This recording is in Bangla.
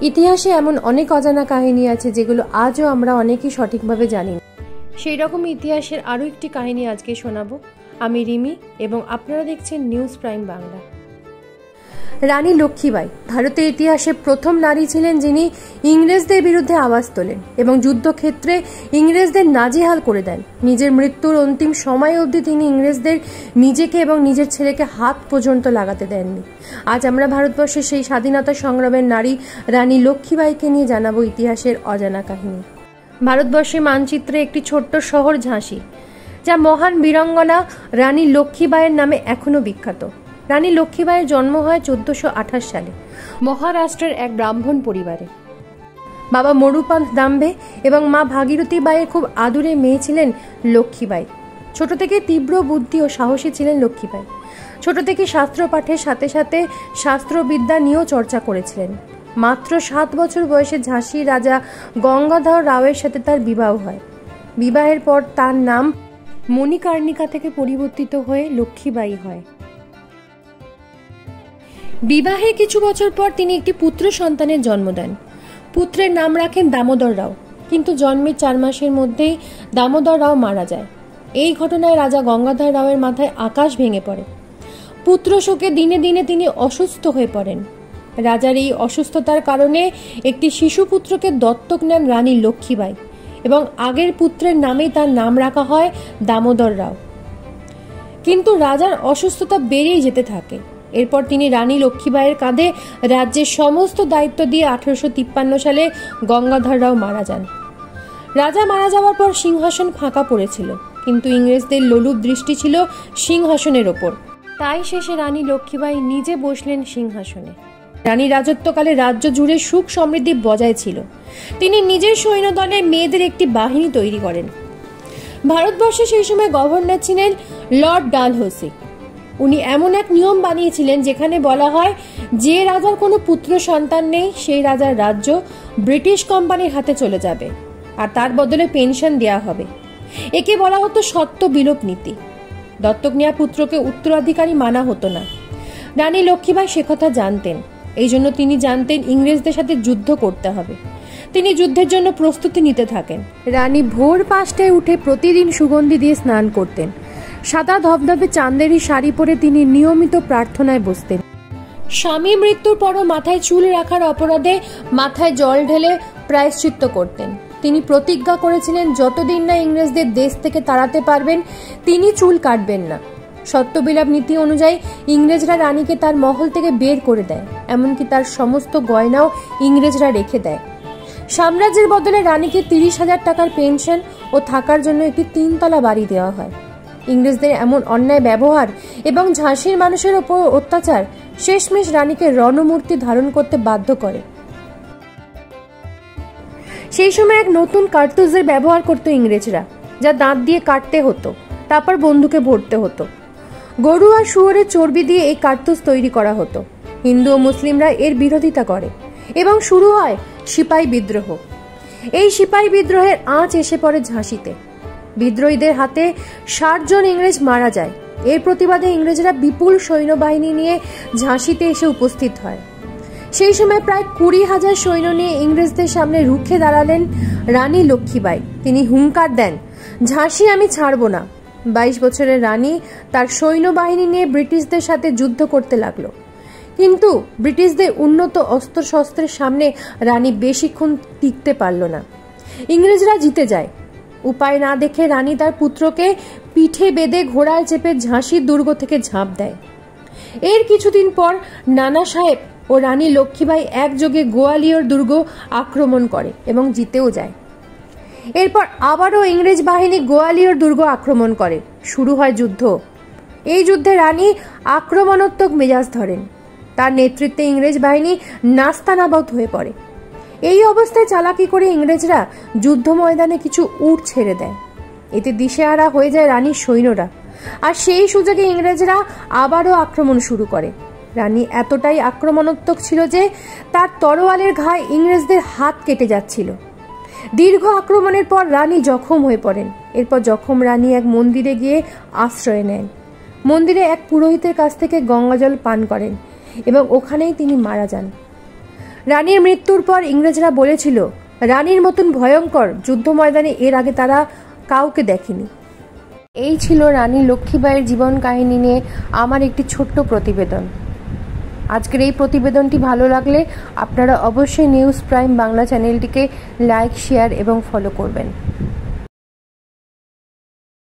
ইতিহাসে এমন অনেক অজানা কাহিনী আছে যেগুলো আজও আমরা অনেকেই সঠিকভাবে জানি না। সেই রকম ইতিহাসের আরও একটি কাহিনী আজকে শোনাবো। আমি রিমি এবং আপনারা দেখছেন নিউজ প্রাইম বাংলা। রানী লক্ষ্মীবাই ভারতের ইতিহাসে প্রথম নারী ছিলেন যিনি ইংরেজদের বিরুদ্ধে আওয়াজ তোলেন এবং যুদ্ধক্ষেত্রে ইংরেজদের নাজেহাল করে দেন। নিজের মৃত্যুর অন্তিম সময় অবধি তিনি ইংরেজদের নিজেকে এবং নিজের ছেলেকে হাত পর্যন্ত লাগাতে দেননি। আজ আমরা ভারতবর্ষের সেই স্বাধীনতা সংগ্রামের নারী রানী লক্ষ্মীবাইকে নিয়ে জানাবো ইতিহাসের অজানা কাহিনী। ভারতবর্ষের মানচিত্রে একটি ছোট্ট শহর ঝাঁসি, যা মহান বীরাঙ্গনা রানী লক্ষ্মীবাইয়ের নামে এখনো বিখ্যাত। রানী লক্ষ্মীবাইয়ের জন্ম হয় 1428 সালে মহারাষ্ট্রের এক ব্রাহ্মণ পরিবারে। বাবা মরুপান্ত দাম্বে এবং মা ভাগীরথী বাইয়ের খুব আদুরে মেয়ে ছিলেন লক্ষ্মীবাই। ছোট থেকে তীব্র বুদ্ধি ও সাহসী ছিলেন লক্ষ্মীবাই। ছোট থেকে শাস্ত্র পাঠের সাথে সাথে শাস্ত্রবিদ্যা নিয়েও চর্চা করেছিলেন। মাত্র 7 বছর বয়সে ঝাঁসির রাজা গঙ্গাধর রাওয়ের সাথে তার বিবাহ হয়। বিবাহের পর তার নাম মণিকার্ণিকা থেকে পরিবর্তিত হয়ে লক্ষ্মীবাই হয়। বিবাহের কিছু বছর পর তিনি একটি পুত্র সন্তানের জন্ম দেন। পুত্রের নাম রাখেন দামোদর রাও, কিন্তু জন্মের 4 মাসের মধ্যেই দামোদর রাও মারা যায়। এই ঘটনায় রাজা গঙ্গাধর রাওয়ের মাথায় আকাশ ভেঙে পড়ে। পুত্র শোকে দিনে দিনে তিনি অসুস্থ হয়ে পড়েন। রাজার এই অসুস্থতার কারণে একটি শিশুপুত্রকে দত্তক নেন রানী লক্ষ্মীবাই এবং আগের পুত্রের নামেই তার নাম রাখা হয় দামোদর রাও। কিন্তু রাজার অসুস্থতা বেড়েই যেতে থাকে। এরপর তিনি রানী লক্ষ্মীবাইয়ের কাঁধে রাজ্যের সমস্ত দায়িত্ব দিয়ে 1853 সালে গঙ্গাধর রাও মারা যান। রাজা মারা যাওয়ার পর সিংহাসন ফাঁকা পড়েছিল, কিন্তু ইংরেজদের লোলুপ দৃষ্টি ছিল সিংহাসনের ওপর। তাই শেষে রানী লক্ষ্মীবাই নিজে বসলেন সিংহাসনে। রানী রাজত্বকালে রাজ্য জুড়ে সুখ সমৃদ্ধি বজায় ছিল। তিনি নিজের সৈন্যদলে মেয়েদের একটি বাহিনী তৈরি করেন। ভারতবর্ষে সেই সময় গভর্নর ছিলেন লর্ড ডালহৌসি। উনি এমন এক নিয়ম বানিয়েছিলেন যেখানে বলা হয়, যে রাজার কোনো পুত্র সন্তান নেই সেই রাজার রাজ্য ব্রিটিশ কোম্পানির হাতে চলে যাবে আর তার বদলে পেনশন দেওয়া হবে। একে বলা হতো সত্য বিলোপ নীতি। দত্তক নেওয়া পুত্রকে উত্তরাধিকারী মানা হতো না। রানী লক্ষ্মীবাই সে কথা জানতেন। এই জন্য তিনি জানতেন ইংরেজদের সাথে যুদ্ধ করতে হবে। তিনি যুদ্ধের জন্য প্রস্তুতি নিতে থাকেন। রানী ভোর 5টায় উঠে প্রতিদিন সুগন্ধি দিয়ে স্নান করতেন। সাদা ধবধবে চাঁদেরই শাড়ি পরে তিনি নিয়মিত প্রার্থনায় বসতেন। স্বামী মৃত্যুর পরও মাথায় চুল রাখার অপরাধে মাথায় জল ঢেলে প্রায়শ্চিত্ত করতেন। তিনি প্রতিজ্ঞা করেছিলেন যতদিন না ইংরেজদের দেশ থেকে তাড়াতে পারবেন তিনি চুল কাটবেন না। সত্যবিলাপ নীতি অনুযায়ী ইংরেজরা রানীকে তার মহল থেকে বের করে দেয়, এমনকি তার সমস্ত গয়নাও ইংরেজরা রেখে দেয়। সাম্রাজ্যের বদলে রানীকে 30,000 টাকার পেনশন ও থাকার জন্য একটি 3তলা বাড়ি দেওয়া হয়। ইংরেজদের এমন অন্যায় ব্যবহার এবং ঝাঁসির মানুষের ওপর অত্যাচার শেষমেশ রানীকে রণমূর্তি ধারণ করতে বাধ্য করে। সেই সময় এক নতুন কার্তুজের ব্যবহার করত ইংরেজরা, যা দাঁত দিয়ে কাটতে হতো, তারপর বন্দুকে ভরতে হতো। গরু আর শুয়োরের চর্বি দিয়ে এই কার্তুজ তৈরি করা হতো। হিন্দু ও মুসলিমরা এর বিরোধিতা করে এবং শুরু হয় সিপাহী বিদ্রোহ। এই সিপাহী বিদ্রোহের আঁচ এসে পড়ে ঝাঁসিতে। বিদ্রোহীদের হাতে 60 জন ইংরেজ মারা যায়। এর প্রতিবাদে ইংরেজরা বিপুল সৈন্যবাহিনী নিয়ে ঝাঁসিতে এসে উপস্থিত হয়। সেই সময় প্রায় 20,000 সৈন্য নিয়ে ইংরেজদের সামনে রুখে দাঁড়ালেন রানী লক্ষ্মীবাই। তিনি হুঙ্কার দেন, ঝাঁসি আমি ছাড়ব না। 22 বছরের রানী তার সৈন্যবাহিনী নিয়ে ব্রিটিশদের সাথে যুদ্ধ করতে লাগলো। কিন্তু ব্রিটিশদের উন্নত অস্ত্রশস্ত্রের সামনে রানী বেশিক্ষণ টিকতে পারল না। ইংরেজরা জিতে যায়। উপায় না দেখে রানী তার পুত্রকে পিঠে বেঁধে ঘোড়ায় চেপে ঝাঁসির দুর্গ থেকে ঝাঁপ দেয়। এর কিছুদিন পর নানা সাহেব ও রানী লক্ষ্মীবাই একযোগে গোয়ালিয়র দুর্গ আক্রমণ করে এবং জিতেও যায়। এরপর আবারও ইংরেজ বাহিনী গোয়ালিয়র দুর্গ আক্রমণ করে। শুরু হয় যুদ্ধ। এই যুদ্ধে রানী আক্রমণাত্মক মেজাজ ধরেন। তার নেতৃত্বে ইংরেজ বাহিনী নাস্তানাবুদ হয়ে পড়ে। এই অবস্থায় চালাকি করে ইংরেজরা যুদ্ধ ময়দানে কিছু উট ছেড়ে দেয়। এতে দিশেহারা হয়ে যায় রানীর সৈন্যরা, আর সেই সুযোগে ইংরেজরা আবারও আক্রমণ শুরু করে। রানী এতটাই আক্রমণাত্মক ছিল যে তার তরোয়ালের ঘায়ে ইংরেজদের হাত কেটে যাচ্ছিল। দীর্ঘ আক্রমণের পর রানী জখম হয়ে পড়েন। এরপর জখম রানী এক মন্দিরে গিয়ে আশ্রয় নেন। মন্দিরে এক পুরোহিতের কাছ থেকে গঙ্গাজল পান করেন এবং ওখানেই তিনি মারা যান। রানীর মৃত্যুর পর ইংরেজরা বলেছিল রানীর মতন ভয়ঙ্কর যুদ্ধ ময়দানে এর আগে তারা কাউকে দেখেনি। এই ছিল রানী লক্ষ্মীবাঈয়ের জীবন কাহিনী নিয়ে আমার একটি ছোট্ট প্রতিবেদন। আজকের এই প্রতিবেদনটি ভালো লাগলে আপনারা অবশ্যই নিউজ প্রাইম বাংলা চ্যানেলটিকে লাইক, শেয়ার এবং ফলো করবেন।